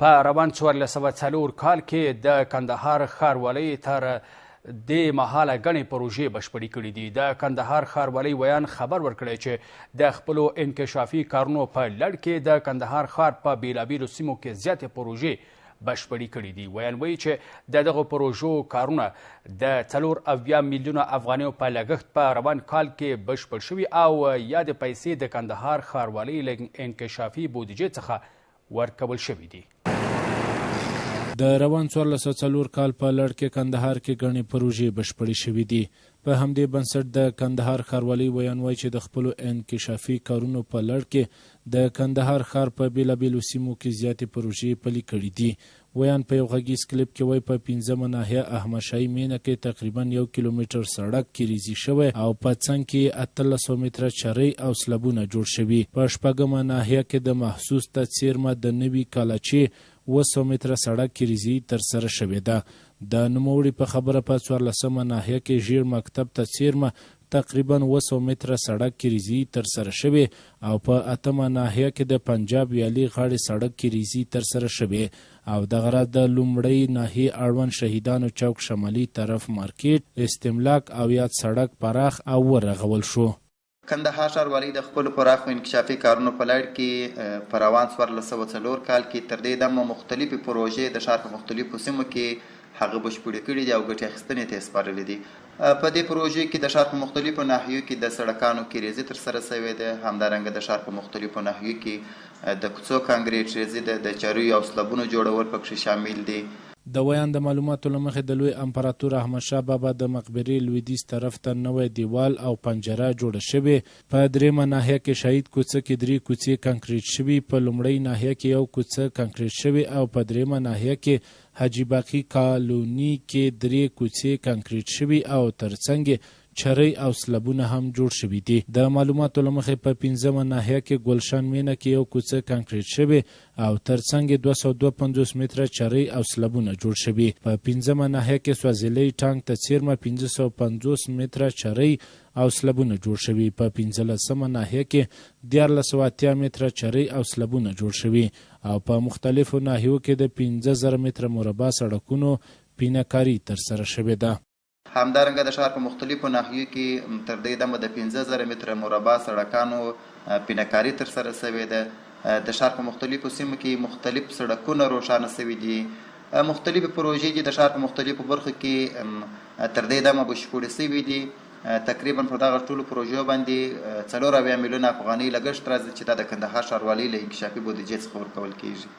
په روان 1404 کال کې د کندهار ښاروالۍ تر دې مهاله ګڼې پروژې بشپړې کړي دي. د کندهار ښاروالۍ ویان خبر ورکړی چې د خپلو انکشافي کارونو په لړ کې د کندهار ښار په بېلابېلو سیمو کې زیاتې پروژې بشپړې کړي دي. ویان وایي چې د دغو پروژو کارونه د 4 میلیونه افغانیو په لګښت په روان کال کې بشپړ شوي او یادې پیسې د کندهار ښاروالۍ له انکشافي بودیجې څخه ورکول شوي دي. د روان 1404 کال په لړ کې کندهار کې ګڼې پروژې بشپړې شوي دي. په همدې بنسټ د کندهار ښاروالۍ ویان وایي چې د خپلو انکشافي کارونو په لړ کې د کندهار ښار په بېلابېلو سیمو کې زیاتې پروژې پلي کړي دي. ویان په یو غږیز کلیپ کې وایي په 15مه ناحیه احمدشاهي مینه کې تقریبا 1 کیلومتر سړک کریزي شوی او په څنګ کې 1800 متره چرۍ او سلبونه جوړ شوي. په 4مه ناحیه کې د محسوس ته څیرمه د نوي کالاچې 200 متره سړک کریزي ترسره شوې ده. د نوموړي په خبره په 14مه ناحیه کې ژیړ مکتب ته څیرمه تقریبا 200 متره سړک کریزي ترسره شوی او په 8مه ناحیه کې د پنجاب ویالي غاړې سړک کریزي ترسره شوی او دغه راز د لومړۍ ناحیې اړوند شهیدانو چوک شمالي طرف مارکیټ استملاک او یاد سړک پراخ او ورغول شو. کندهار ښاروالۍ د خپلو پراخو انکشافي کارونو په لړ کې په روان 1404 کال کې تر دې دمه مختلفې پروژې د ښار په مختلفو سیمو کې هغه بشپړې کړي دي او ګټې اخیستنې ته یې سپارلي دي. په دې پروژې کې د ښار په مختلفو ناحیو کې د سړکانو کریزي ترسره شوې ده. همدارنګه د ښار په مختلفو ناحیو کې د کوڅو کانکریټ ریزي د چریو او سلبونو جوړول پکې شامل دي. د ویان د معلوماتو له مخې د لوی امپراتور احمدشاه بابا د مقبرې لویدیځ طرف ته نوی دیوال او پنجره جوړه شوې. په 3مه ناحیه کې شهید کوڅه کې 3 کوڅې کانکریټ شوي. په لومړۍ ناحیه کې 1 کوڅه کانکریټ شوي او په 3مه ناحیه کې حاجي باقي کالوني کې 3 کوڅې کانکریټ شوي او ترڅنګ چرۍ او سلبونه هم جوړ شوي دي. د معلوماتو له مخې په 15مه ناحیه کې ګلشن مینه کې 1 کوڅه کانکریټ شوی او ترڅنګ 252 متره چرۍ او سلبونه جوړ شوي. په 15مه ناحیه کې سوازلۍ ټانک ته څیرمه 550 متره چرۍ او سلبونه جوړ شوي. په 15مه ناحیه کې 1480 متره چرۍ او سلبونه جوړ شوي او په مختلفو ناحیو کې د 15000 متره مربع سړکونو پینهکاري ترسره شوې ده. همدارنګه د ښار په مختلفو ناحیو کې تر دې دمه د 15000 متره مربع سړکانو پینهکاري ترسره شوې ده. د ښار په مختلفو سیمو کې مختلف سړکونه روښانه شوي دي. مختلفې پروژې چې د ښار په مختلفو برخو کې تر دې دمه بشپړې شوي دي. تقریبا په دغه ټولو پروژو باندې 4 میلیونه افغانۍ لګښت راځي چې دا د کندهار ښاروالۍ له انکشافي بودیجې څخه ورکول کیږي.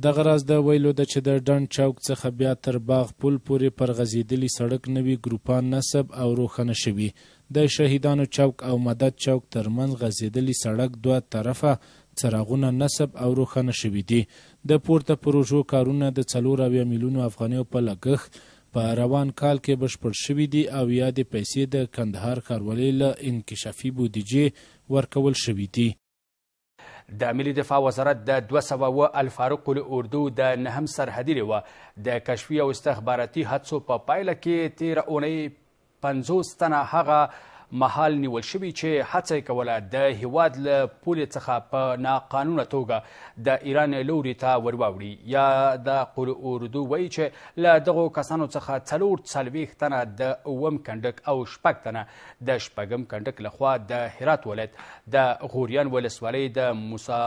دغه راز د ویلو ده چې د ډنډ چوک څخه بیا تر باغ پل پورې پر غځېدلي سړک نوي ګروپان نصب او روښانه شوي. د شهیدانو چوک او مدد چوک ترمنځ غځېدلي سړک 2 طرفه څراغونه نصب او روښانه شوي دي. د پورته پروژو کارونه د 4 میلیونو افغانیو په لګښت په روان کال کې بشپړ شوي دي او یادې پیسې د کندهار ښاروالۍ له انکشافي بودیجې ورکول شوي دي. د ملي دفاع وزارت د 200 الفاروق الاردو د 9 سرحدي لیوه د کشفي او استخباراتي هڅو په پایله کې 13 اونۍ 50 تنه هغه مهال نیول شوي چې هڅه یې کوله د هیواد له پولې څخه په ناقانونه توګه د ایران لوري ته ورواوړي. یا د قل اردو وایي چې له دغو کسانو څخه 40 تنه د 9م کنډک او 6 تنه د 8م کنډک لخوا د هرات ولایت د غوریان ولسوالۍ د موسی